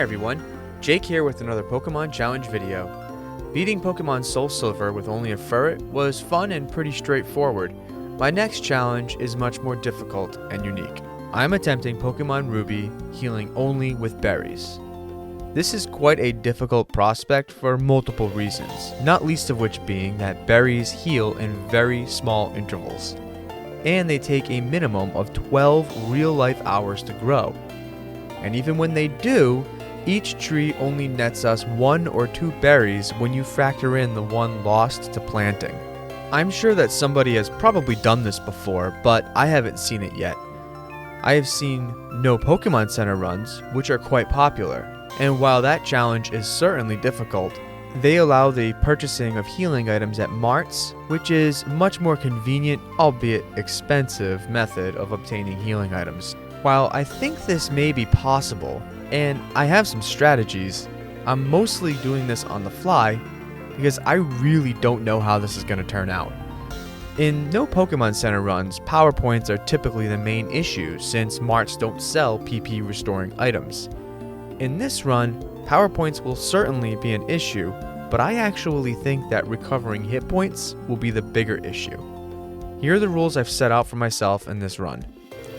everyone, Jake here with another Pokemon Challenge video. Beating Pokemon Soul Silver with only a Furret was fun and pretty straightforward. My next challenge is much more difficult and unique. I'm attempting Pokemon Ruby, healing only with berries. This is quite a difficult prospect for multiple reasons, not least of which being that berries heal in very small intervals. And they take a minimum of 12 real-life hours to grow. And even when they do, each tree only nets us 1 or 2 berries when you factor in the one lost to planting. I'm sure that somebody has probably done this before, but I haven't seen it yet. I have seen no Pokemon Center runs, which are quite popular, and while that challenge is certainly difficult, they allow the purchasing of healing items at marts, which is much more convenient, albeit expensive, method of obtaining healing items. While I think this may be possible, and I have some strategies, I'm mostly doing this on the fly because I really don't know how this is going to turn out. In no Pokemon Center runs, power points are typically the main issue since marts don't sell PP restoring items. In this run, power points will certainly be an issue, but I actually think that recovering hit points will be the bigger issue. Here are the rules I've set out for myself in this run.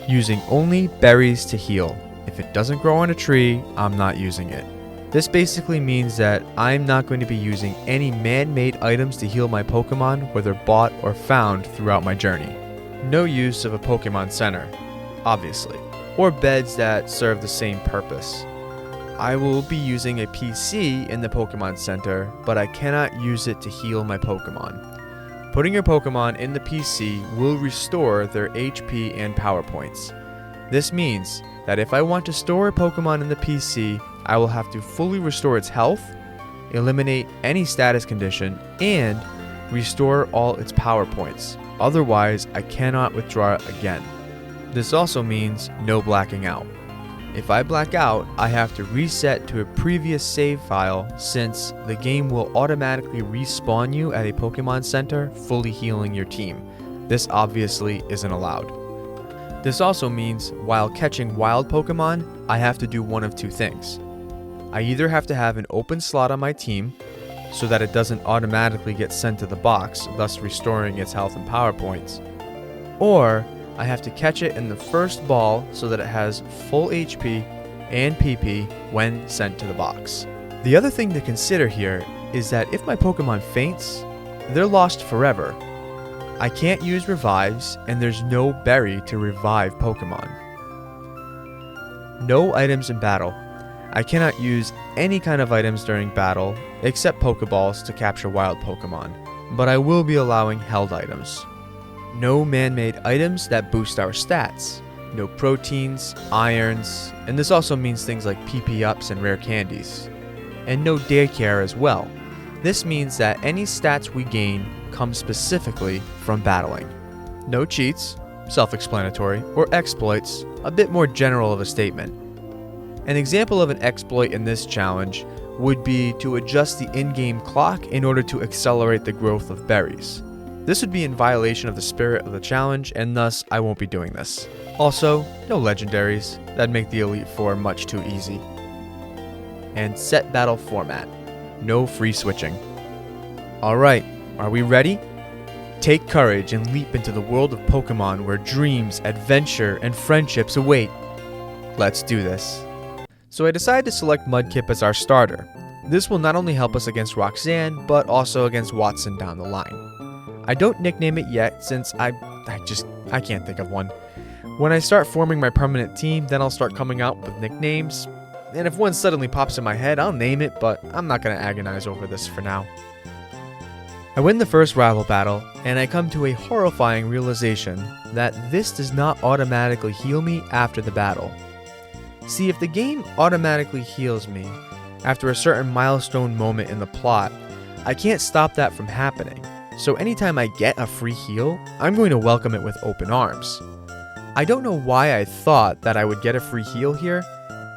Using only berries to heal. If it doesn't grow on a tree, I'm not using it. This basically means that I'm not going to be using any man-made items to heal my Pokemon, whether bought or found throughout my journey. No use of a Pokemon Center, obviously, or beds that serve the same purpose. I will be using a PC in the Pokemon Center, but I cannot use it to heal my Pokemon. Putting your Pokemon in the PC will restore their HP and power points. This means that if I want to store a Pokemon in the PC, I will have to fully restore its health, eliminate any status condition, and restore all its power points. Otherwise, I cannot withdraw it again. This also means no blacking out. If I black out, I have to reset to a previous save file since the game will automatically respawn you at a Pokemon Center, fully healing your team. This obviously isn't allowed. This also means while catching wild Pokemon, I have to do one of two things. I either have to have an open slot on my team so that it doesn't automatically get sent to the box, thus restoring its health and power points, or I have to catch it in the first ball so that it has full HP and PP when sent to the box. The other thing to consider here is that if my Pokemon faints, they're lost forever. I can't use revives, and there's no berry to revive Pokemon. No items in battle. I cannot use any kind of items during battle, except Pokeballs to capture wild Pokemon, but I will be allowing held items. No man-made items that boost our stats. No proteins, irons, and this also means things like PP ups and rare candies. And no daycare as well. This means that any stats we gain come specifically from battling. No cheats, self-explanatory, or exploits, a bit more general of a statement. An example of an exploit in this challenge would be to adjust the in-game clock in order to accelerate the growth of berries. This would be in violation of the spirit of the challenge, and thus I won't be doing this. Also, no legendaries, that'd make the Elite Four much too easy. And set battle format, no free switching. Alright, are we ready? Take courage and leap into the world of Pokemon where dreams, adventure, and friendships await. Let's do this. So I decided to select Mudkip as our starter. This will not only help us against Roxanne, but also against Watson down the line. I don't nickname it yet since I can't think of one. When I start forming my permanent team, then I'll start coming out with nicknames. And if one suddenly pops in my head, I'll name it, but I'm not going to agonize over this for now. I win the first rival battle, and I come to a horrifying realization that this does not automatically heal me after the battle. See, if the game automatically heals me after a certain milestone moment in the plot, I can't stop that from happening. So anytime I get a free heal, I'm going to welcome it with open arms. I don't know why I thought that I would get a free heal here.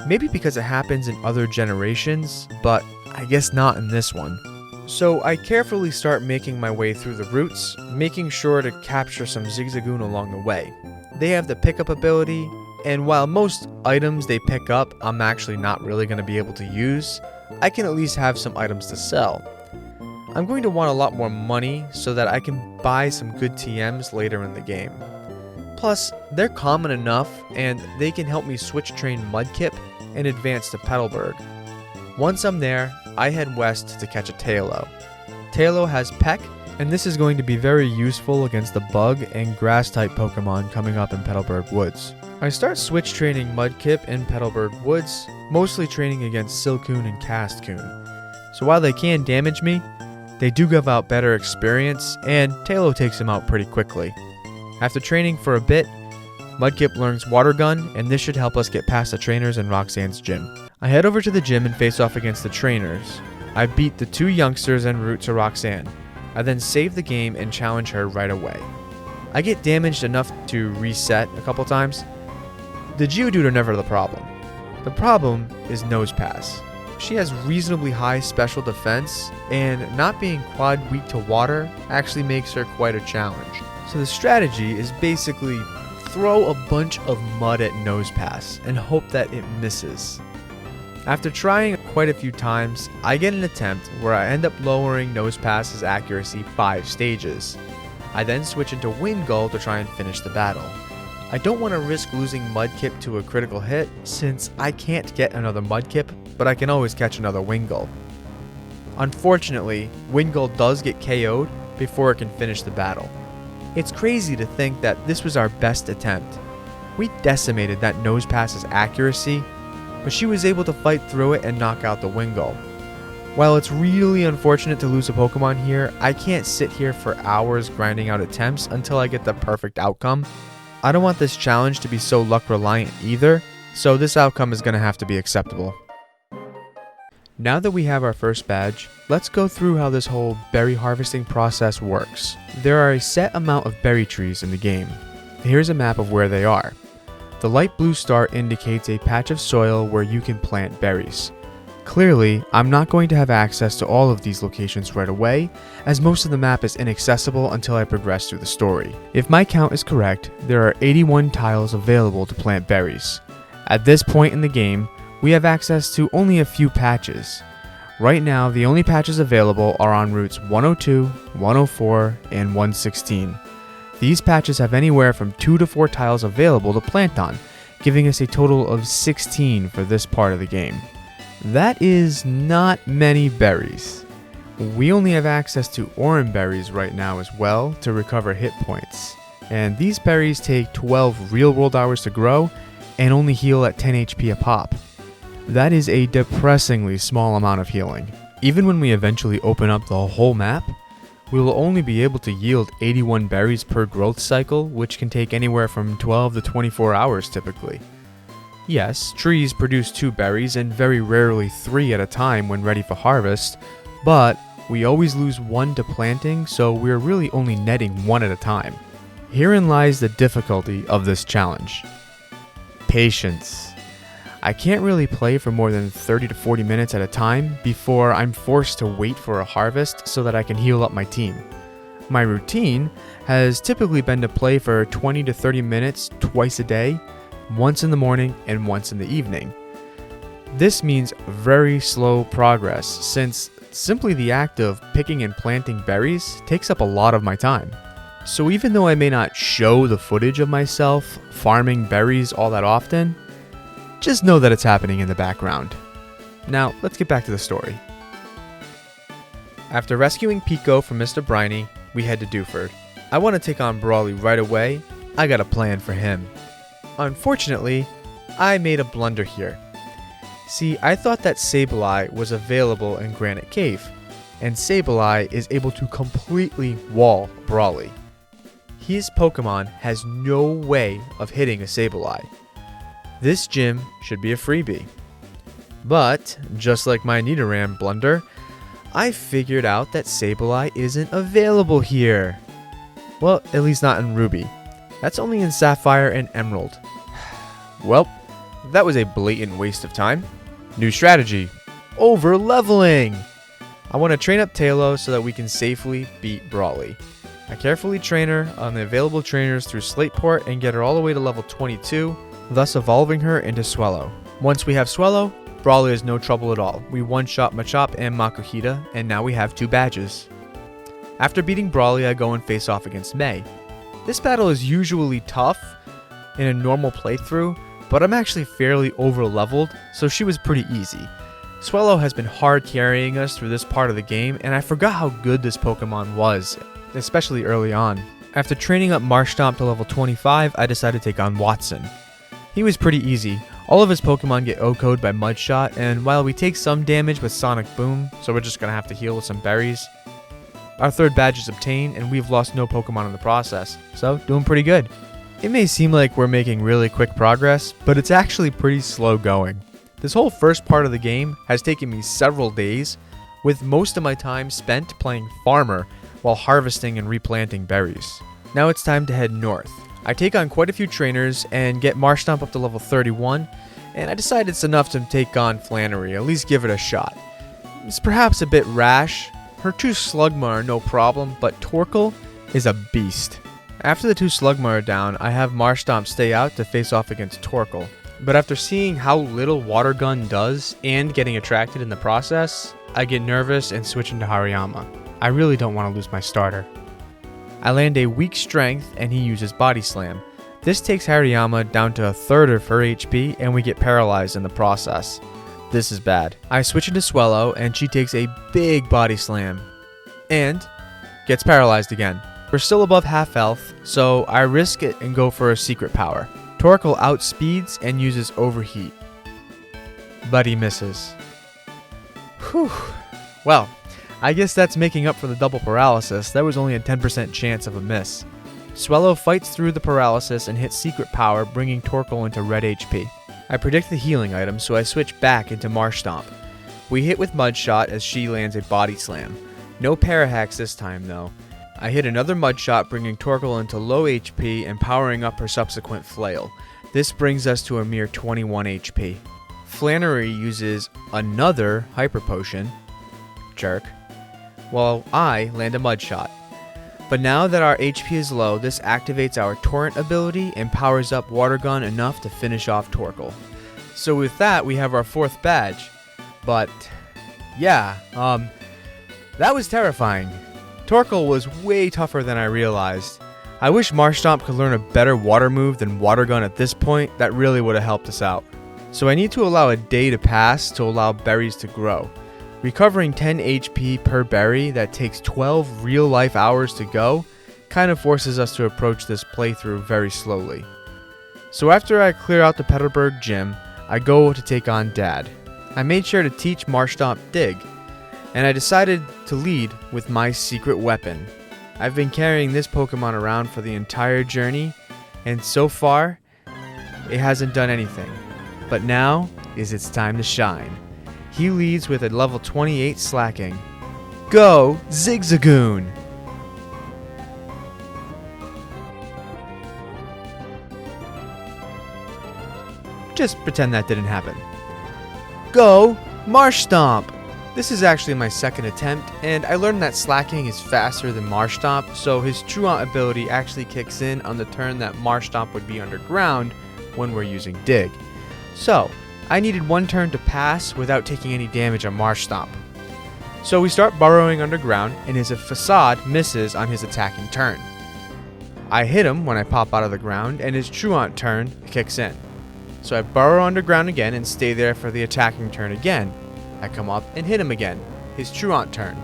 Maybe because it happens in other generations, but I guess not in this one. So I carefully start making my way through the routes, making sure to capture some Zigzagoon along the way. They have the pickup ability, And while most items they pick up I'm actually not really going to be able to use, I can at least have some items to sell. I'm going to want a lot more money so that I can buy some good TMs later in the game. Plus, they're common enough and they can help me switch train Mudkip and advance to Petalburg. Once I'm there, I head west to catch a Tailo. Tailo has Peck, and this is going to be very useful against the bug and grass type Pokemon coming up in Petalburg Woods. I start switch training Mudkip in Petalburg Woods, mostly training against Silcoon and Castcoon. So while they can damage me, they do give out better experience, and Tailo takes him out pretty quickly. After training for a bit, Mudkip learns Water Gun, and this should help us get past the trainers in Roxanne's gym. I head over to the gym and face off against the trainers. I beat the 2 youngsters en route to Roxanne. I then save the game and challenge her right away. I get damaged enough to reset a couple times. The Geodude are never the problem. The problem is Nosepass. She has reasonably high special defense, and not being quad weak to water actually makes her quite a challenge. So the strategy is basically throw a bunch of mud at Nosepass and hope that it misses. After trying quite a few times, I get an attempt where I end up lowering Nosepass's accuracy 5 stages. I then switch into Wind Gull to try and finish the battle. I don't want to risk losing Mudkip to a critical hit since I can't get another Mudkip, but I can always catch another Wind Gull. Unfortunately, Wind Gull does get KO'd before it can finish the battle. It's crazy to think that this was our best attempt. We decimated that Nosepass's accuracy, but she was able to fight through it and knock out the Wind Gull. While it's really unfortunate to lose a Pokemon here, I can't sit here for hours grinding out attempts until I get the perfect outcome. I don't want this challenge to be so luck reliant either, so this outcome is going to have to be acceptable. Now that we have our first badge, let's go through how this whole berry harvesting process works. There are a set amount of berry trees in the game. Here's a map of where they are. The light blue star indicates a patch of soil where you can plant berries. Clearly, I'm not going to have access to all of these locations right away, as most of the map is inaccessible until I progress through the story. If my count is correct, there are 81 tiles available to plant berries. At this point in the game, we have access to only a few patches. Right now, the only patches available are on routes 102, 104, and 116. These patches have anywhere from 2 to 4 tiles available to plant on, giving us a total of 16 for this part of the game. That is not many berries. We only have access to orange berries right now as well to recover hit points. And these berries take 12 real world hours to grow and only heal at 10 HP a pop. That is a depressingly small amount of healing. Even when we eventually open up the whole map, we will only be able to yield 81 berries per growth cycle, which can take anywhere from 12 to 24 hours typically. Yes, trees produce 2 berries and very rarely 3 at a time when ready for harvest, but we always lose 1 to planting, so we're really only netting 1 at a time. Herein lies the difficulty of this challenge. Patience. I can't really play for more than 30 to 40 minutes at a time before I'm forced to wait for a harvest so that I can heal up my team. My routine has typically been to play for 20 to 30 minutes twice a day, once in the morning and once in the evening. This means very slow progress since simply the act of picking and planting berries takes up a lot of my time. So even though I may not show the footage of myself farming berries all that often, just know that it's happening in the background. Now, let's get back to the story. After rescuing Pico from Mr. Briny, we head to Dewford. I want to take on Brawly right away. I got a plan for him. Unfortunately, I made a blunder here. See, I thought that Sableye was available in Granite Cave, and Sableye is able to completely wall Brawly. His Pokemon has no way of hitting a Sableye. This gym should be a freebie. But, just like my Nidoran blunder, I figured out that Sableye isn't available here. Well, at least not in Ruby. That's only in Sapphire and Emerald. Well, that was a blatant waste of time. New strategy. Over-leveling! I want to train up Tailo so that we can safely beat Brawly. I carefully train her on the available trainers through Slateport and get her all the way to level 22, thus evolving her into Swellow. Once we have Swellow, Brawly is no trouble at all. We one-shot Machop and Makuhita, and now we have 2 badges. After beating Brawly, I go and face off against May. This battle is usually tough in a normal playthrough, but I'm actually fairly over-leveled, so she was pretty easy. Swellow has been hard carrying us through this part of the game, and I forgot how good this Pokemon was, especially early on. After training up Marshtomp to level 25, I decided to take on Watson. He was pretty easy. All of his Pokemon get OHKO'd by Mudshot, and while we take some damage with Sonic Boom, so we're just gonna have to heal with some berries, our 3rd badge is obtained, and we've lost no Pokemon in the process, so doing pretty good. It may seem like we're making really quick progress, but it's actually pretty slow going. This whole first part of the game has taken me several days, with most of my time spent playing farmer while harvesting and replanting berries. Now it's time to head north. I take on quite a few trainers and get Marshtomp up to level 31, and I decide it's enough to take on Flannery, at least give it a shot. It's perhaps a bit rash. Her 2 Slugma are no problem, but Torkoal is a beast. After the 2 Slugma are down, I have Marshtomp stay out to face off against Torkoal. But after seeing how little Water Gun does, and getting attracted in the process, I get nervous and switch into Hariyama. I really don't want to lose my starter. I land a weak strength and he uses Body Slam. This takes Hariyama down to 1/3 of her HP and we get paralyzed in the process. This is bad. I switch into Swellow and she takes a big Body Slam and gets paralyzed again. We're still above half health, so I risk it and go for a secret power. Torkoal outspeeds and uses Overheat, but he misses. Whew. Well, I guess that's making up for the double paralysis. That was only a 10% chance of a miss. Swellow fights through the paralysis and hits secret power, bringing Torkoal into red HP. I predict the healing item, so I switch back into Marshtomp. We hit with Mudshot as she lands a Body Slam. No Parahacks this time though. I hit another Mudshot, bringing Torkoal into low HP and powering up her subsequent Flail. This brings us to a mere 21 HP. Flannery uses another Hyper Potion, jerk, while I land a Mudshot. But now that our HP is low, this activates our Torrent ability and powers up Water Gun enough to finish off Torkoal. So with that, we have our 4th badge. But yeah, that was terrifying. Torkoal was way tougher than I realized. I wish Marshtomp could learn a better water move than Water Gun at this point. That really would have helped us out. So I need to allow a day to pass to allow berries to grow. Recovering 10 HP per berry that takes 12 real-life hours to go kind of forces us to approach this playthrough very slowly. So after I clear out the Petalburg gym, I go to take on Dad. I made sure to teach Marshtomp Dig, and I decided to lead with my secret weapon. I've been carrying this Pokemon around for the entire journey, and so far, it hasn't done anything. But now is its time to shine. He leads with a level 28 Slacking. Go, Zigzagoon! Just pretend that didn't happen. Go, Marshtomp! This is actually my 2nd attempt, and I learned that Slacking is faster than Marshtomp, so his Truant ability actually kicks in on the turn that Marshtomp would be underground when we're using Dig. So, I needed 1 turn to pass without taking any damage on Marshtomp. So we start burrowing underground, and his Facade misses on his attacking turn. I hit him when I pop out of the ground, and his Truant turn kicks in. So I burrow underground again and stay there for the attacking turn again. I come up and hit him again, his Truant turn.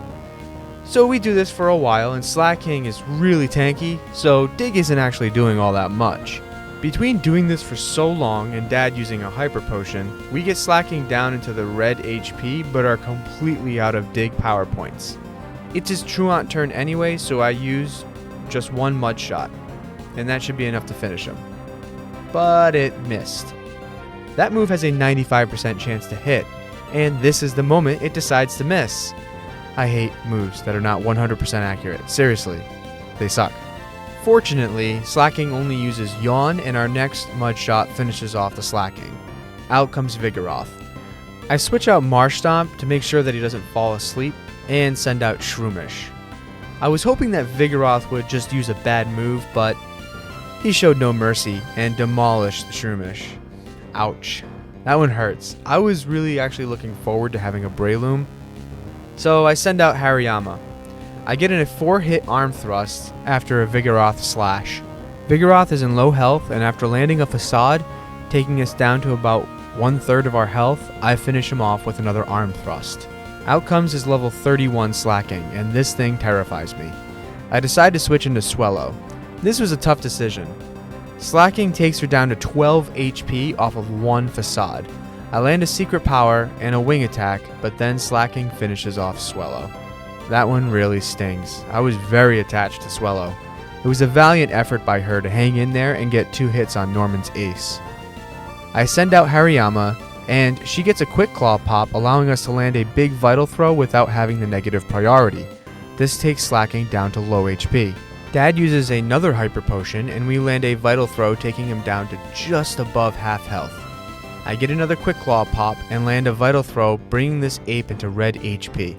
So we do this for a while, and Slacking is really tanky, so Dig isn't actually doing all that much. Between doing this for so long and Dad using a Hyper Potion, we get Slacking down into the red HP but are completely out of Dig power points. It's his Truant turn anyway, so I use just 1 Mudshot, and that should be enough to finish him. But it missed. That move has a 95% chance to hit, and this is the moment it decides to miss. I hate moves that are not 100% accurate. Seriously, they suck. Fortunately, Slacking only uses Yawn, and our next Mudshot finishes off the Slacking. Out comes Vigoroth. I switch out Marshtomp to make sure that he doesn't fall asleep, and send out Shroomish. I was hoping that Vigoroth would just use a bad move, but He showed no mercy and demolished the Shroomish. Ouch. That one hurts. I was really actually looking forward to having a Breloom. So I send out Hariyama. I get in a 4-hit arm thrust after a Vigoroth slash. Vigoroth is in low health, and after landing a facade, taking us down to about 1/3 of our health, I finish him off with another arm thrust. Out comes his level 31 slacking, and this thing terrifies me. I decide to switch into Swellow. This was a tough decision. Slacking takes her down to 12 HP off of one facade. I land a secret power and a wing attack, but then Slacking finishes off Swellow. That one really stings. I was very attached to Swellow. It was a valiant effort by her to hang in there and get 2 hits on Norman's ace. I send out Hariyama, and she gets a quick claw pop, allowing us to land a big vital throw without having the negative priority. This takes Slacking down to low HP. Dad uses another hyper potion, and we land a vital throw, taking him down to just above half health. I get another quick claw pop and land a vital throw, bringing this ape into red HP.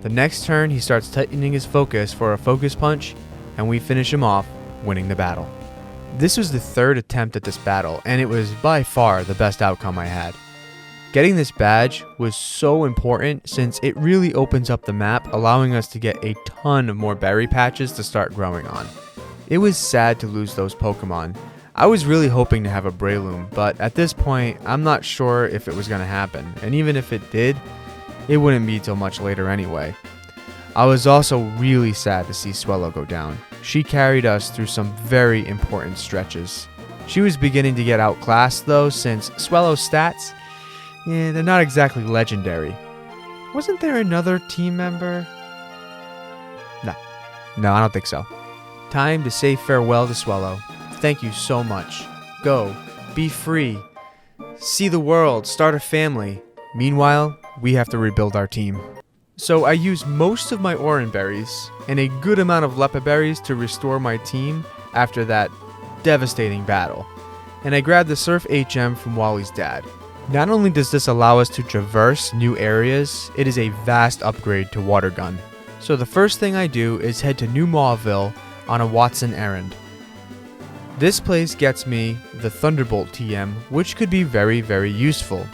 The next turn, he starts tightening his focus for a focus punch, and we finish him off, winning the battle. This was the 3rd attempt at this battle, and it was by far the best outcome I had. Getting this badge was so important since it really opens up the map, allowing us to get a ton of more berry patches to start growing on. It was sad to lose those Pokemon. I was really hoping to have a Breloom, but at this point, I'm not sure if it was going to happen, and even if it did, it wouldn't be till much later anyway. I was also really sad to see Swellow go down. She carried us through some very important stretches. She was beginning to get outclassed though, since Swellow's stats, they're not exactly legendary. Wasn't there another team member? No, I don't think so. Time to say farewell to Swellow. Thank you so much. Go, be free, see the world, start a family. Meanwhile, we have to rebuild our team. So I use most of my Oran berries and a good amount of Leppa berries to restore my team after that devastating battle. And I grab the Surf HM from Wally's dad. Not only does this allow us to traverse new areas, it is a vast upgrade to Water Gun. So the first thing I do is head to New Mauville on a Watson errand. This place gets me the Thunderbolt TM, which could be very, very useful.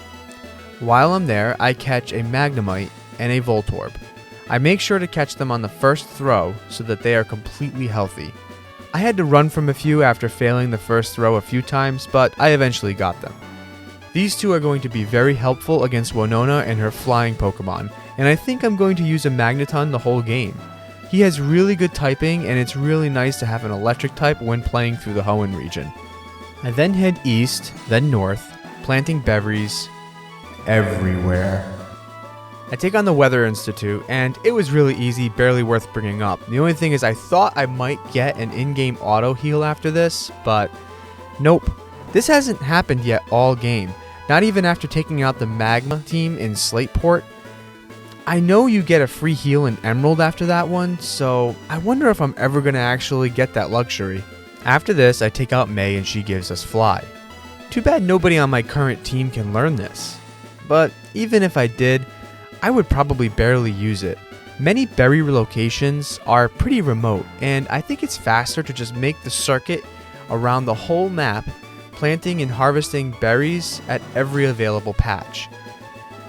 While I'm there, I catch a Magnemite and a Voltorb. I make sure to catch them on the first throw so that they are completely healthy. I had to run from a few after failing the first throw a few times, but I eventually got them. These two are going to be very helpful against Winona and her flying Pokemon, and I think I'm going to use a Magneton the whole game. He has really good typing, and it's really nice to have an electric type when playing through the Hoenn region. I then head east, then north, planting berries everywhere. I take on the Weather Institute, and it was really easy, barely worth bringing up. The only thing is I thought I might get an in-game auto heal after this, but nope. This hasn't happened yet all game, not even after taking out the Magma team in Slateport. I know you get a free heal in Emerald after that one, so I wonder if I'm ever going to actually get that luxury. After this, I take out May and she gives us Fly. Too bad nobody on my current team can learn this. But even if I did, I would probably barely use it. Many berry relocations are pretty remote, and I think it's faster to just make the circuit around the whole map, planting and harvesting berries at every available patch.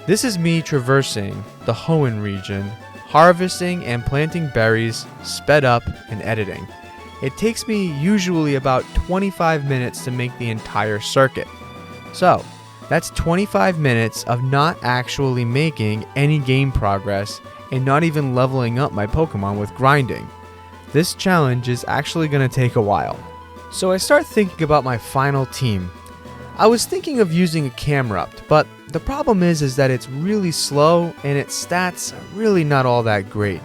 This is me traversing the Hoenn region, harvesting and planting berries, sped up and editing. It takes me usually about 25 minutes to make the entire circuit. So, that's 25 minutes of not actually making any game progress and not even leveling up my Pokemon with grinding. This challenge is actually going to take a while. So I start thinking about my final team. I was thinking of using a Camerupt, but the problem is that it's really slow and its stats are really not all that great.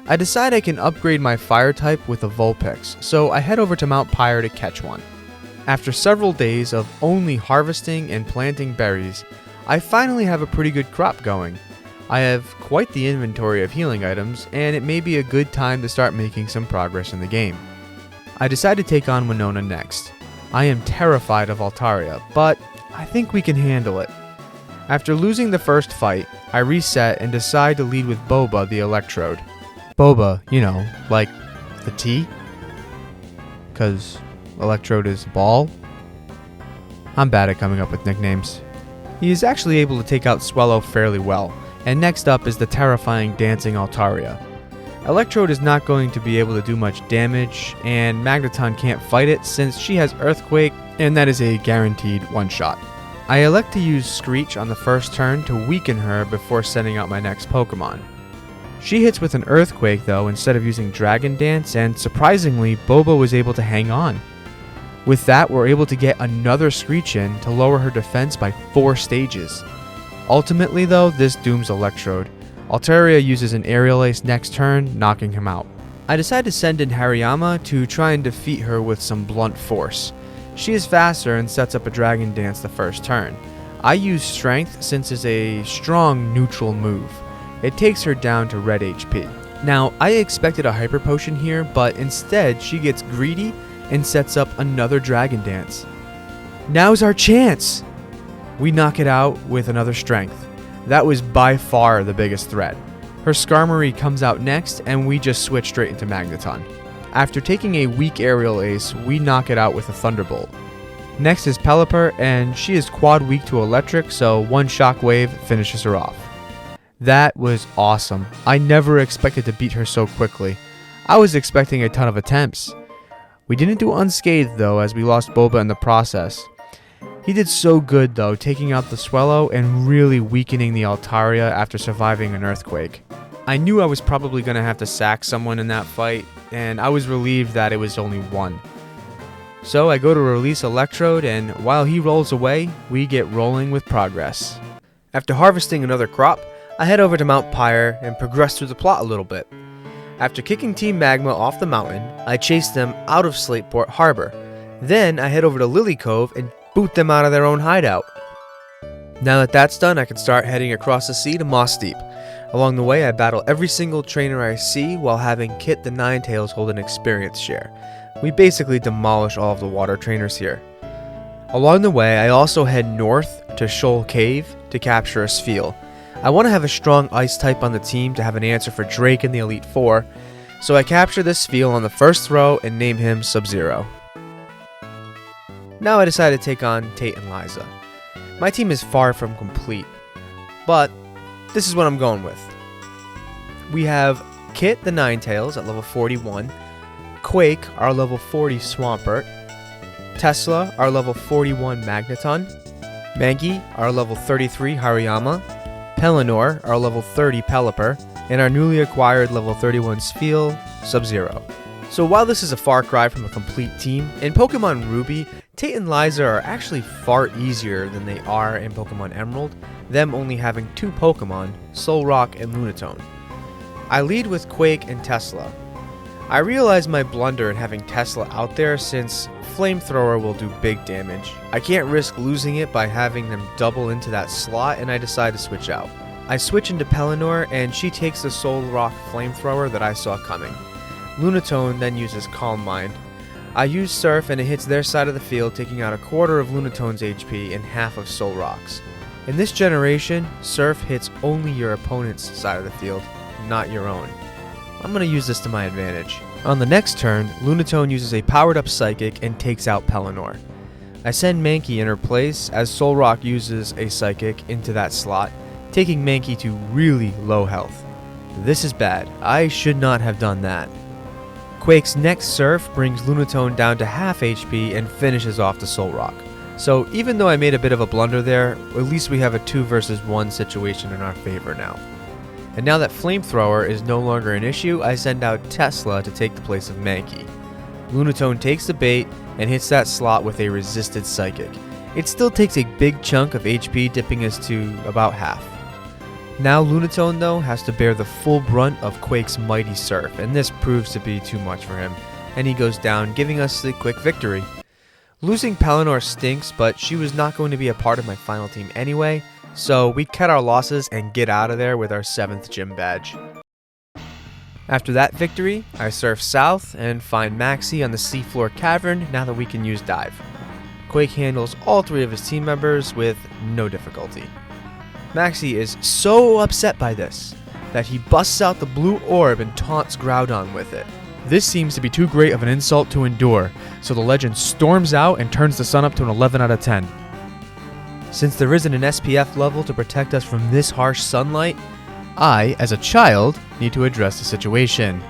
I decide I can upgrade my fire type with a Vulpix, so I head over to Mount Pyre to catch one. After several days of only harvesting and planting berries, I finally have a pretty good crop going. I have quite the inventory of healing items, and it may be a good time to start making some progress in the game. I decide to take on Winona next. I am terrified of Altaria, but I think we can handle it. After losing the first fight, I reset and decide to lead with Boba the Electrode. Boba, like the tea? 'Cause Electrode is Ball. I'm bad at coming up with nicknames. He is actually able to take out Swellow fairly well, and next up is the terrifying dancing Altaria. Electrode is not going to be able to do much damage, and Magneton can't fight it since she has Earthquake, and that is a guaranteed one-shot. I elect to use Screech on the first turn to weaken her before sending out my next Pokemon. She hits with an Earthquake though instead of using Dragon Dance, and surprisingly, Boba was able to hang on. With that, we're able to get another Screech in to lower her defense by 4 stages. Ultimately though, this dooms Electrode. Altaria uses an Aerial Ace next turn, knocking him out. I decide to send in Hariyama to try and defeat her with some blunt force. She is faster and sets up a Dragon Dance the first turn. I use Strength since it's a strong neutral move. It takes her down to red HP. Now, I expected a Hyper Potion here, but instead she gets greedy and sets up another Dragon Dance. Now's our chance! We knock it out with another Strength. That was by far the biggest threat. Her Skarmory comes out next, and we just switch straight into Magneton. After taking a weak Aerial Ace, we knock it out with a Thunderbolt. Next is Pelipper, and she is quad weak to Electric, so one Shockwave finishes her off. That was awesome. I never expected to beat her so quickly. I was expecting a ton of attempts. We didn't do unscathed though, as we lost Boba in the process. He did so good though, taking out the Swellow and really weakening the Altaria after surviving an Earthquake. I knew I was probably going to have to sack someone in that fight, and I was relieved that it was only one. So I go to release Electrode, and while he rolls away, we get rolling with progress. After harvesting another crop, I head over to Mount Pyre and progress through the plot a little bit. After kicking Team Magma off the mountain, I chase them out of Slateport Harbor. Then I head over to Lily Cove and boot them out of their own hideout. Now that that's done, I can start heading across the sea to Mossdeep. Along the way, I battle every single trainer I see while having Kit the Ninetails hold an experience share. We basically demolish all of the water trainers here. Along the way, I also head north to Shoal Cave to capture a Spheal. I want to have a strong ice type on the team to have an answer for Drake in the Elite Four, so I capture this Spheal on the first throw and name him Sub-Zero. Now I decide to take on Tate and Liza. My team is far from complete, but this is what I'm going with. We have Kit the Ninetails at level 41, Quake, our level 40 Swampert, Tesla, our level 41 Magneton, Mankey, our level 33 Hariyama, Pellinor, our level 30 Pelipper, and our newly acquired level 31 Spheal, Sub-Zero. So while this is a far cry from a complete team, in Pokemon Ruby, Tate and Liza are actually far easier than they are in Pokemon Emerald, them only having 2 Pokemon, Solrock and Lunatone. I lead with Quake and Tesla. I realize my blunder in having Tesla out there since Flamethrower will do big damage. I can't risk losing it by having them double into that slot, and I decide to switch out. I switch into Pellinor, and she takes the Solrock Flamethrower that I saw coming. Lunatone then uses Calm Mind. I use Surf, and it hits their side of the field, taking out a quarter of Lunatone's HP and half of Solrock's. In this generation, Surf hits only your opponent's side of the field, not your own. I'm going to use this to my advantage. On the next turn, Lunatone uses a powered up Psychic and takes out Pellinor. I send Mankey in her place as Solrock uses a Psychic into that slot, taking Mankey to really low health. This is bad. I should not have done that. Quake's next Surf brings Lunatone down to half HP and finishes off the Solrock. So even though I made a bit of a blunder there, at least we have a 2 versus 1 situation in our favor now. And now that Flamethrower is no longer an issue, I send out Tesla to take the place of Mankey. Lunatone takes the bait and hits that slot with a resisted Psychic. It still takes a big chunk of HP, dipping us to about half. Now Lunatone though has to bear the full brunt of Quake's mighty Surf, and this proves to be too much for him, and he goes down, giving us the quick victory. Losing Pellinor stinks, but she was not going to be a part of my final team anyway, so we cut our losses and get out of there with our 7th gym badge. After that victory, I surf south and find Maxie on the seafloor cavern now that we can use Dive. Quake handles all 3 of his team members with no difficulty. Maxie is so upset by this that he busts out the blue orb and taunts Groudon with it. This seems to be too great of an insult to endure, so the legend storms out and turns the sun up to an 11 out of 10. Since there isn't an SPF level to protect us from this harsh sunlight, I, as a child, need to address the situation.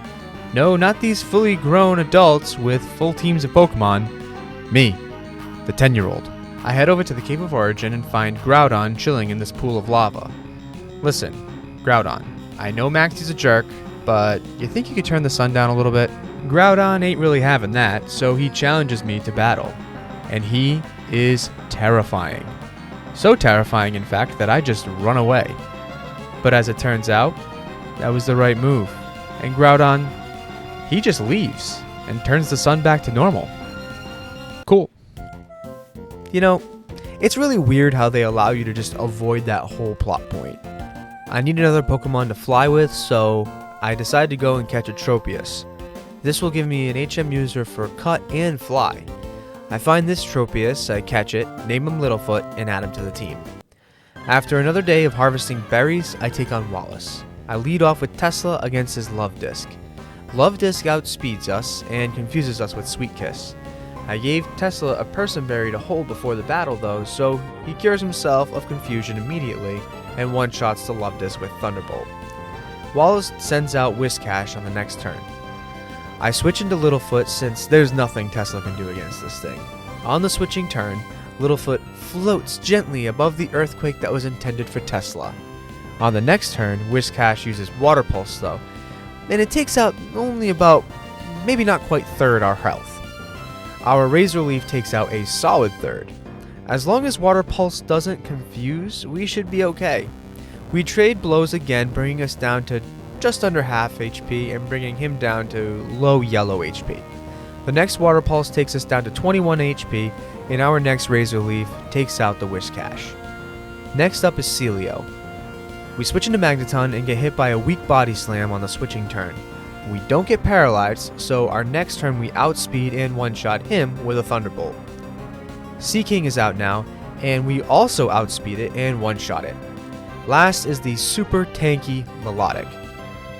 No, not these fully grown adults with full teams of Pokemon. Me, the 10-year-old. I head over to the Cave of Origin and find Groudon chilling in this pool of lava. Listen, Groudon, I know Maxie's a jerk, but you think you could turn the sun down a little bit? Groudon ain't really having that, so he challenges me to battle. And he is terrifying. So terrifying, in fact, that I just run away. But as it turns out, that was the right move. And Groudon, he just leaves and turns the sun back to normal. Cool. You know, it's really weird how they allow you to just avoid that whole plot point. I need another Pokemon to fly with, so I decided to go and catch a Tropius. This will give me an HM user for Cut and Fly. I find this Tropius, I catch it, name him Littlefoot, and add him to the team. After another day of harvesting berries, I take on Wallace. I lead off with Tesla against his Love Disc. Love Disc outspeeds us and confuses us with Sweet Kiss. I gave Tesla a Person Berry to hold before the battle though, so he cures himself of confusion immediately and one-shots the Love Disc with Thunderbolt. Wallace sends out Whiscash on the next turn. I switch into Littlefoot since there's nothing Tesla can do against this thing. On the switching turn, Littlefoot floats gently above the earthquake that was intended for Tesla. On the next turn, Whiscash uses Water Pulse though, and it takes out only about, maybe not quite third our health. Our Razor Leaf takes out a solid third. As long as Water Pulse doesn't confuse, we should be okay. We trade blows again, bringing us down to just under half HP and bringing him down to low yellow HP. The next Water Pulse takes us down to 21 HP, and our next Razor Leaf takes out the Whiscash. Next up is Celio. We switch into Magneton and get hit by a weak Body Slam on the switching turn. We don't get paralyzed, so our next turn we outspeed and one-shot him with a Thunderbolt. Seaking is out now, and we also outspeed it and one-shot it. Last is the super tanky Melodic.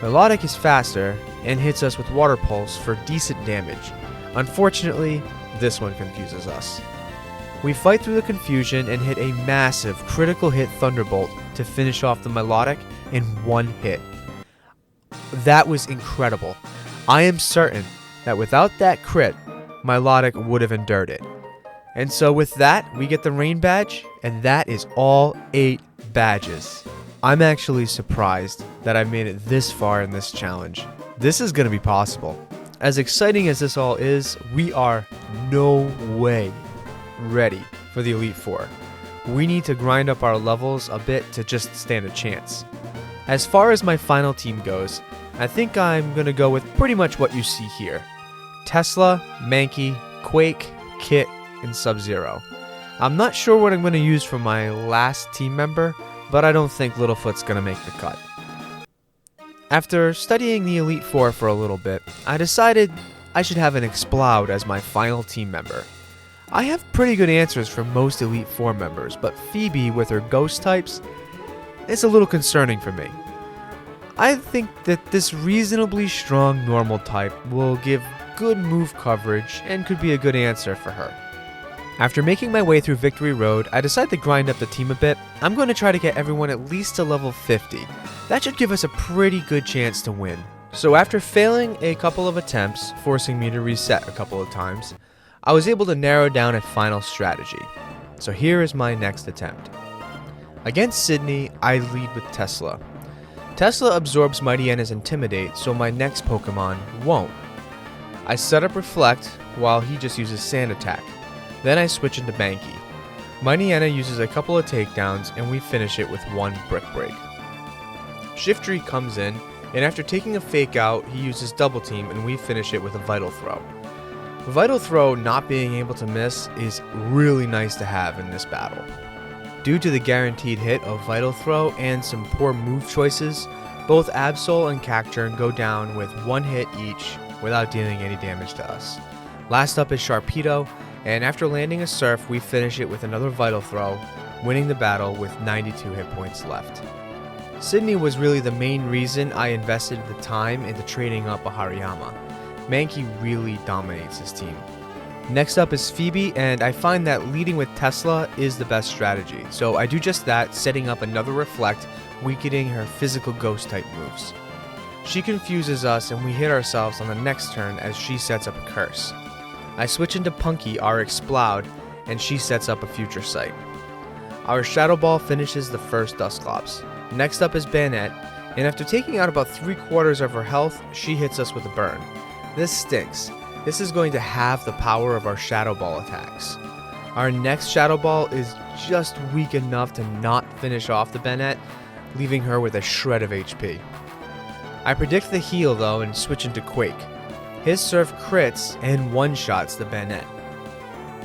Melodic is faster and hits us with Water Pulse for decent damage. Unfortunately, this one confuses us. We fight through the confusion and hit a massive critical hit Thunderbolt to finish off the Melodic in one hit. That was incredible. I am certain that without that crit, Melodic would have endured it. And so with that, we get the Rain Badge, and that is all 8 badges. I'm actually surprised that I made it this far in this challenge. This is going to be possible. As exciting as this all is, we are no way ready for the Elite Four. We need to grind up our levels a bit to just stand a chance. As far as my final team goes, I think I'm going to go with pretty much what you see here. Tesla, Mankey, Quake, Kit, and Sub-Zero. I'm not sure what I'm going to use for my last team member, but I don't think Littlefoot's going to make the cut. After studying the Elite Four for a little bit, I decided I should have an Exploud as my final team member. I have pretty good answers for most Elite Four members, but Phoebe with her ghost types is a little concerning for me. I think that this reasonably strong normal type will give good move coverage and could be a good answer for her. After making my way through Victory Road, I decided to grind up the team a bit. I'm going to try to get everyone at least to level 50. That should give us a pretty good chance to win. So after failing a couple of attempts, forcing me to reset a couple of times, I was able to narrow down a final strategy. So here is my next attempt. Against Sydney, I lead with Tesla. Tesla absorbs Mightyena's Intimidate, so my next Pokemon won't. I set up Reflect while he just uses Sand Attack. Then I switch into Mankey. Mightyena uses a couple of takedowns and we finish it with one Brick Break. Shiftry comes in, and after taking a Fake Out, he uses Double Team and we finish it with a Vital Throw. Vital Throw not being able to miss is really nice to have in this battle. Due to the guaranteed hit of Vital Throw and some poor move choices, both Absol and Cacturne go down with one hit each without dealing any damage to us. Last up is Sharpedo, and after landing a Surf, we finish it with another Vital Throw, winning the battle with 92 hit points left. Sydney was really the main reason I invested the time into trading up a Hariyama. Mankey really dominates his team. Next up is Phoebe, and I find that leading with Tesla is the best strategy, so I do just that, setting up another Reflect, weakening her physical ghost type moves. She confuses us and we hit ourselves on the next turn as she sets up a curse. I switch into Punky, our Exploud, and she sets up a Future Sight. Our Shadow Ball finishes the first Dusclops. Next up is Banette, and after taking out about 3/4 of her health, she hits us with a burn. This stinks. This is going to halve the power of our Shadow Ball attacks. Our next Shadow Ball is just weak enough to not finish off the Banette, leaving her with a shred of HP. I predict the heal though and switch into Quake. His Surf crits and one-shots the Banette.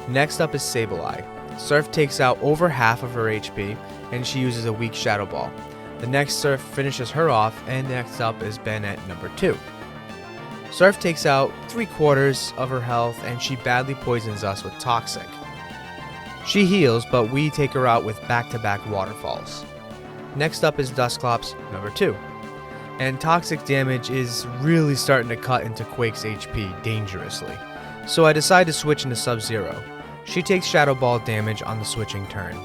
Next up is Sableye. Surf takes out over half of her HP and she uses a weak Shadow Ball. The next Surf finishes her off, and next up is Banette number 2. Surf takes out 3/4 of her health and she badly poisons us with Toxic. She heals, but we take her out with back-to-back waterfalls. Next up is Dusclops number 2. And toxic damage is really starting to cut into Quake's HP dangerously. So I decide to switch into Sub-Zero. She takes Shadow Ball damage on the switching turn.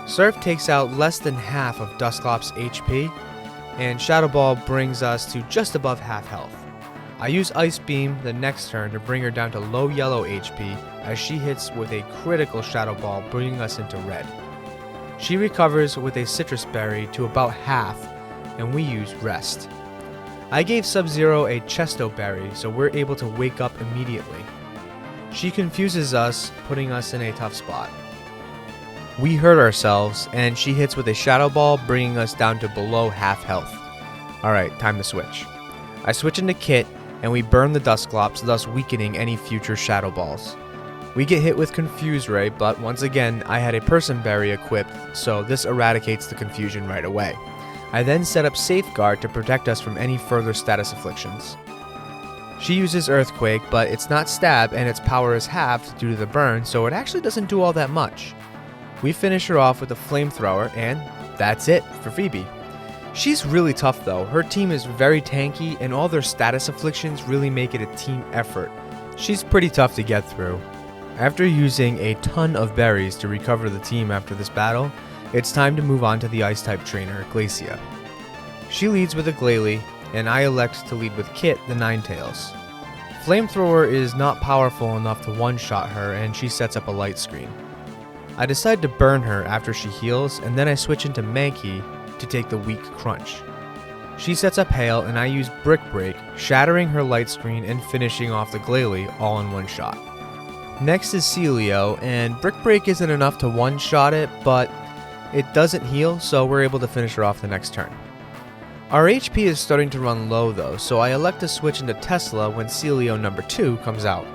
Surf takes out less than half of Dusclops' HP, and Shadow Ball brings us to just above half health. I use Ice Beam the next turn to bring her down to low yellow HP as she hits with a critical Shadow Ball, bringing us into red. She recovers with a Citrus Berry to about half, and we use Rest. I gave Sub-Zero a Chesto Berry, so we're able to wake up immediately. She confuses us, putting us in a tough spot. We hurt ourselves, and she hits with a Shadow Ball, bringing us down to below half health. Alright, time to switch. I switch into Kit, and we burn the Dusclops, thus weakening any future Shadow Balls. We get hit with Confuse Ray, but once again, I had a Person Berry equipped, so this eradicates the confusion right away. I then set up Safeguard to protect us from any further status afflictions. She uses Earthquake, but it's not stab and its power is halved due to the burn, so it actually doesn't do all that much. We finish her off with a Flamethrower, and that's it for Phoebe. She's really tough though. Her team is very tanky and all their status afflictions really make it a team effort. She's pretty tough to get through. After using a ton of berries to recover the team after this battle, it's time to move on to the Ice-type trainer, Glacia. She leads with a Glalie, and I elect to lead with Kit, the Ninetales. Flamethrower is not powerful enough to one-shot her, and she sets up a light screen. I decide to burn her after she heals, and then I switch into Mankey to take the weak Crunch. She sets up Hail, and I use Brick Break, shattering her light screen and finishing off the Glalie all in one shot. Next is Celio, and Brick Break isn't enough to one-shot it, but it doesn't heal, so we're able to finish her off the next turn. Our HP is starting to run low though, so I elect to switch into Tesla when Celio number 2 comes out.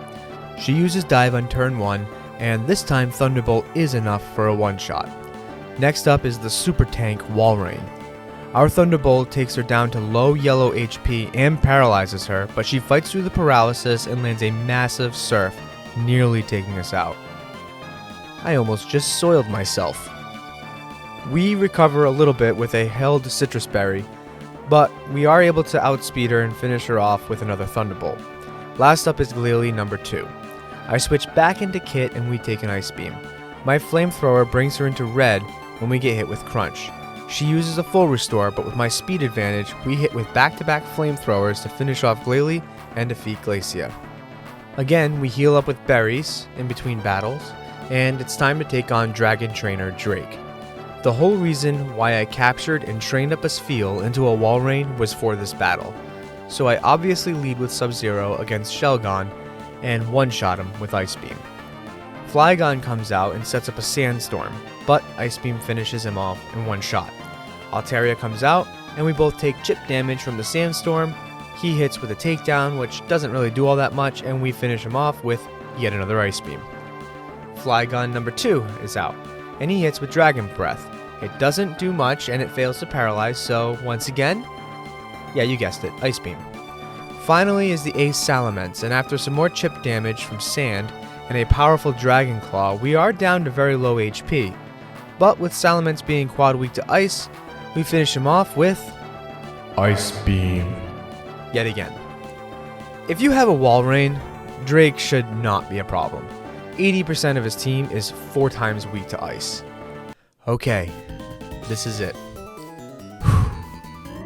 She uses Dive on turn 1, and this time Thunderbolt is enough for a one-shot. Next up is the Super Tank Walrein. Our Thunderbolt takes her down to low yellow HP and paralyzes her, but she fights through the paralysis and lands a massive Surf, nearly taking us out. I almost just soiled myself. We recover a little bit with a held Citrus Berry, but we are able to outspeed her and finish her off with another Thunderbolt. Last up is Glalie number 2. I switch back into Kit and we take an Ice Beam. My Flamethrower brings her into red when we get hit with Crunch. She uses a full restore, but with my speed advantage, we hit with back-to-back Flamethrowers to finish off Glalie and defeat Glacia. Again, we heal up with berries in between battles, and it's time to take on Dragon Trainer Drake. The whole reason why I captured and trained up a Spheal into a Walrein was for this battle, so I obviously lead with Sub-Zero against Shelgon and one-shot him with Ice Beam. Flygon comes out and sets up a Sandstorm, but Ice Beam finishes him off in one shot. Altaria comes out, and we both take chip damage from the Sandstorm. He hits with a takedown, which doesn't really do all that much, and we finish him off with yet another Ice Beam. Flygon number 2 is out, and he hits with Dragon Breath. It doesn't do much, and it fails to paralyze, so once again, yeah, you guessed it, Ice Beam. Finally is the Ace Salamence, and after some more chip damage from Sand and a powerful Dragon Claw, we are down to very low HP. But with Salamence being quad weak to Ice, we finish him off with Ice Beam. Yet again. If you have a wall rain, Drake should not be a problem. 80% of his team is 4 times weak to ice. Okay, this is it.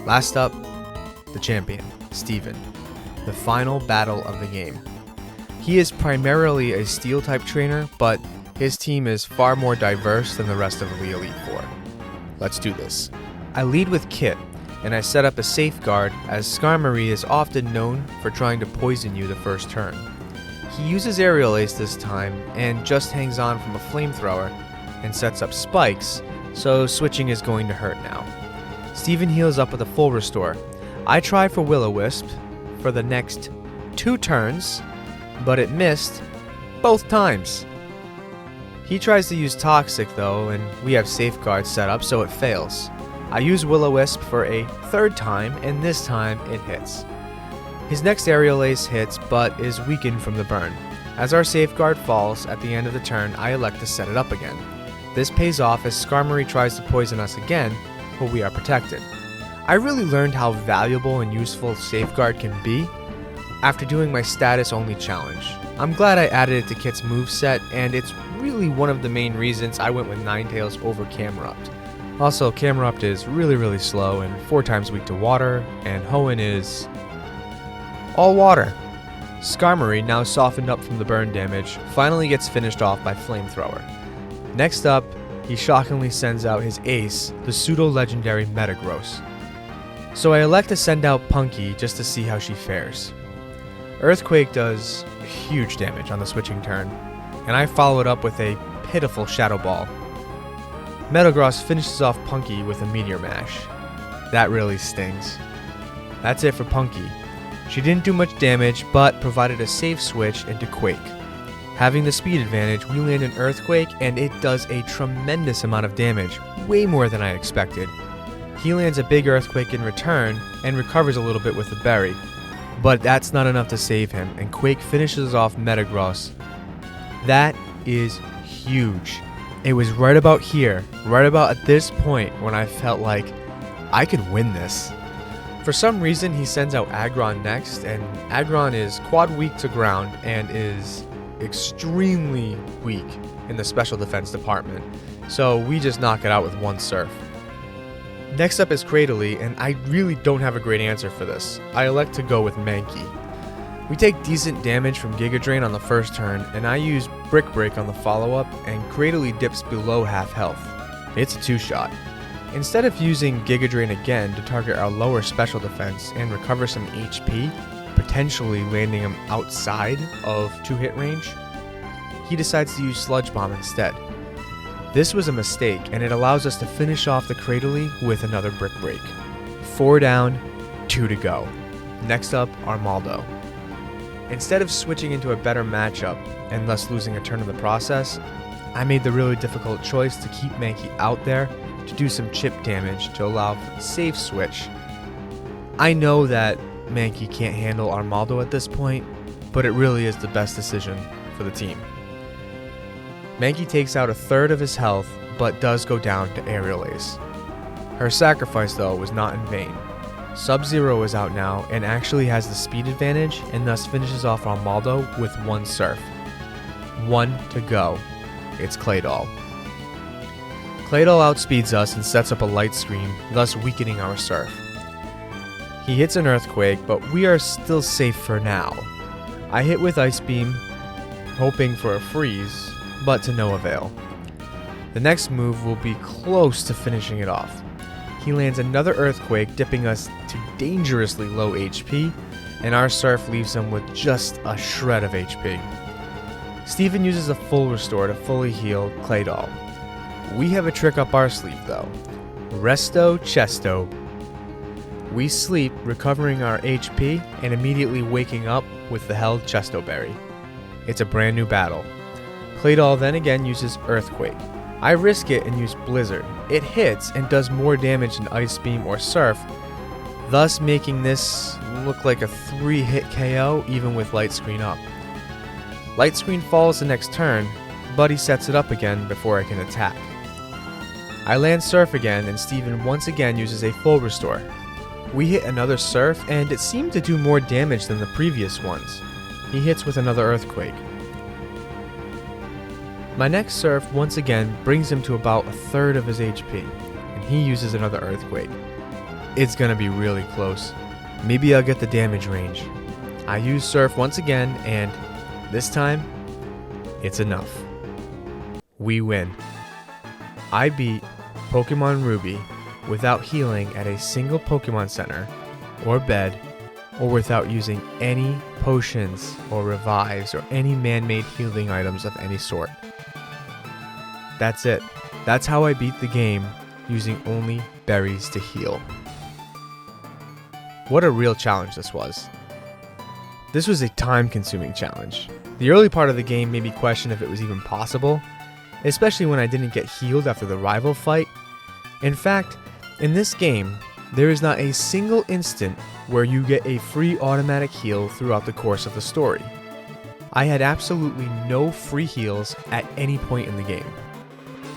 Last up, the champion, Steven. The final battle of the game. He is primarily a steel type trainer, but his team is far more diverse than the rest of the Elite Four. Let's do this. I lead with Kit, and I set up a safeguard as Skarmory is often known for trying to poison you the first turn. He uses Aerial Ace this time and just hangs on from a flamethrower and sets up spikes, so switching is going to hurt now. Steven heals up with a full restore. I try for Will-O-Wisp for the next 2 turns, but it missed both times. He tries to use Toxic though, and we have Safeguard set up so it fails. I use Will-O-Wisp for a 3rd time, and this time it hits. His next Aerial Ace hits, but is weakened from the burn. As our Safeguard falls at the end of the turn, I elect to set it up again. This pays off as Skarmory tries to poison us again, but we are protected. I really learned how valuable and useful Safeguard can be after doing my status only challenge. I'm glad I added it to Kit's moveset, and it's really one of the main reasons I went with Ninetales over Camerupt. Also, Camerupt is really slow and 4 times weak to water, and Hoenn is all water. Skarmory, now softened up from the burn damage, finally gets finished off by Flamethrower. Next up, he shockingly sends out his ace, the pseudo-legendary Metagross. So I elect to send out Punky just to see how she fares. Earthquake does huge damage on the switching turn, and I follow it up with a pitiful Shadow Ball. Metagross finishes off Punky with a Meteor Mash. That really stings. That's it for Punky. She didn't do much damage, but provided a safe switch into Quake. Having the speed advantage, we land an Earthquake, and it does a tremendous amount of damage, way more than I expected. He lands a big Earthquake in return, and recovers a little bit with the Berry. But that's not enough to save him, and Quake finishes off Metagross. That is huge. It was right about here, right about at this point, when I felt like I could win this. For some reason, he sends out Aggron next, and Aggron is quad weak to ground and is extremely weak in the special defense department, so we just knock it out with 1 Surf. Next up is Cradily, and I really don't have a great answer for this. I elect to go with Mankey. We take decent damage from Giga Drain on the first turn, and I use Brick Break on the follow-up, and Cradily dips below half health. It's a 2-shot. Instead of using Giga Drain again to target our lower special defense and recover some HP, potentially landing him outside of 2-hit range, he decides to use Sludge Bomb instead. This was a mistake, and it allows us to finish off the Cradily with another Brick Break. 4 down, 2 to go. Next up, Armaldo. Instead of switching into a better matchup, and thus losing a turn in the process, I made the really difficult choice to keep Mankey out there to do some chip damage to allow for the safe switch. I know that Mankey can't handle Armaldo at this point, but it really is the best decision for the team. Mankey takes out 1/3 of his health, but does go down to Aerial Ace. Her sacrifice though was not in vain. Sub-Zero is out now and actually has the speed advantage and thus finishes off Armaldo with 1 Surf. 1 to go. It's Claydol. Claydol outspeeds us and sets up a Light Screen, thus weakening our Surf. He hits an Earthquake, but we are still safe for now. I hit with Ice Beam, hoping for a freeze, but to no avail. The next move will be close to finishing it off. He lands another Earthquake, dipping us to dangerously low HP, and our Surf leaves him with just a shred of HP. Steven uses a full restore to fully heal Claydol. We have a trick up our sleeve though. Resto Chesto. We sleep, recovering our HP, and immediately waking up with the held Chesto Berry. It's a brand new battle. Claydol then again uses Earthquake. I risk it and use Blizzard. It hits and does more damage than Ice Beam or Surf, thus making this look like a 3-hit KO even with Light Screen up. Light Screen falls the next turn, but he sets it up again before I can attack. I land Surf again and Steven once again uses a full restore. We hit another surf, and it seemed to do more damage than the previous ones. He hits with another earthquake. My next surf once again brings him to about a third of his HP, and he uses another earthquake. It's gonna be really close. Maybe I'll get the damage range. I use surf once again, and this time, it's enough. We win. I beat Pokemon Ruby without healing at a single Pokemon Center or bed, or without using any potions or revives or any man-made healing items of any sort. That's it. That's how I beat the game, using only berries to heal. What a real challenge this was. This was a time-consuming challenge. The early part of the game made me question if it was even possible, especially when I didn't get healed after the rival fight. In fact, in this game, there is not a single instant where you get a free automatic heal throughout the course of the story. I had absolutely no free heals at any point in the game.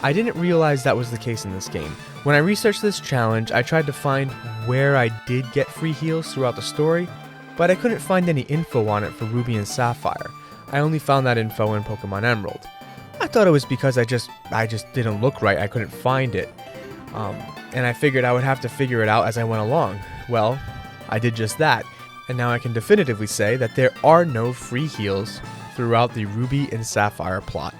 I didn't realize that was the case in this game. When I researched this challenge, I tried to find where I did get free heals throughout the story, but I couldn't find any info on it for Ruby and Sapphire. I only found that info in Pokemon Emerald. I thought it was because I just didn't look right, I couldn't find it. And I figured I would have to figure it out as I went along. Well, I did just that, and now I can definitively say that there are no free heals throughout the Ruby and Sapphire plot.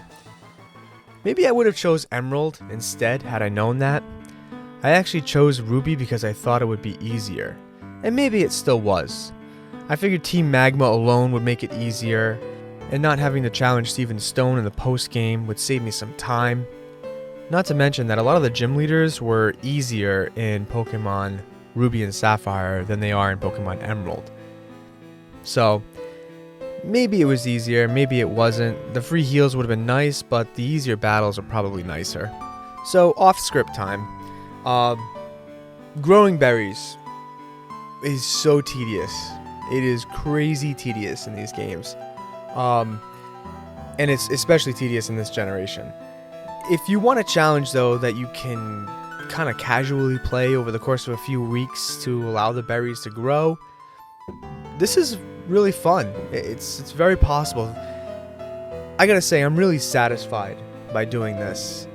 Maybe I would have chose Emerald instead had I known that. I actually chose Ruby because I thought it would be easier, and maybe it still was. I figured Team Magma alone would make it easier, and not having to challenge Steven Stone in the post-game would save me some time. Not to mention that a lot of the gym leaders were easier in Pokemon Ruby and Sapphire than they are in Pokemon Emerald. So, maybe it was easier, maybe it wasn't. The free heals would have been nice, but the easier battles are probably nicer. So, off-script time. Growing berries is so tedious. It is crazy tedious in these games. And it's especially tedious in this generation. If you want a challenge, though, that you can kind of casually play over the course of a few weeks to allow the berries to grow, this is really fun. It's very possible. I gotta say, I'm really satisfied by doing this.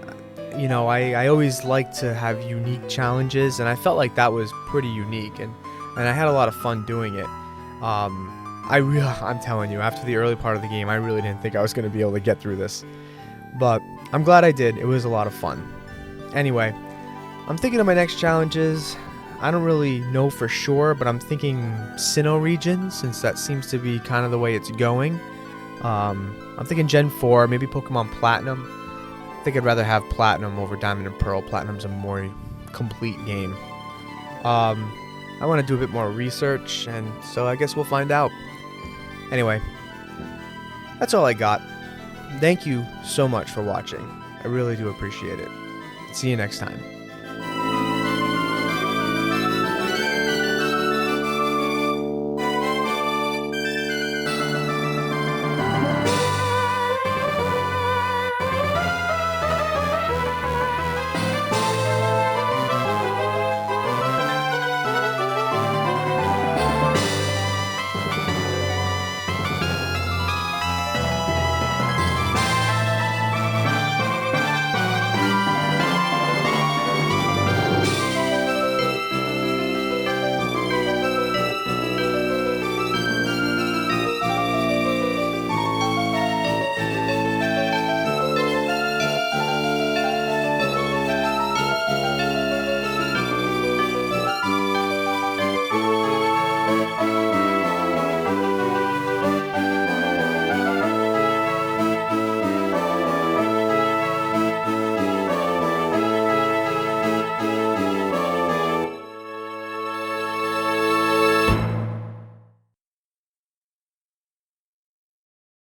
You know, I always like to have unique challenges, and I felt like that was pretty unique, and I had a lot of fun doing it. I'm telling you, after the early part of the game, I really didn't think I was going to be able to get through this. But I'm glad I did. It was a lot of fun. Anyway, I'm thinking of my next challenges. I don't really know for sure, but I'm thinking Sinnoh region, since that seems to be kind of the way it's going. I'm thinking Gen 4, maybe Pokemon Platinum. I think I'd rather have Platinum over Diamond and Pearl. Platinum's a more complete game. I want to do a bit more research, and so I guess we'll find out. Anyway, that's all I got. Thank you so much for watching. I really do appreciate it. See you next time.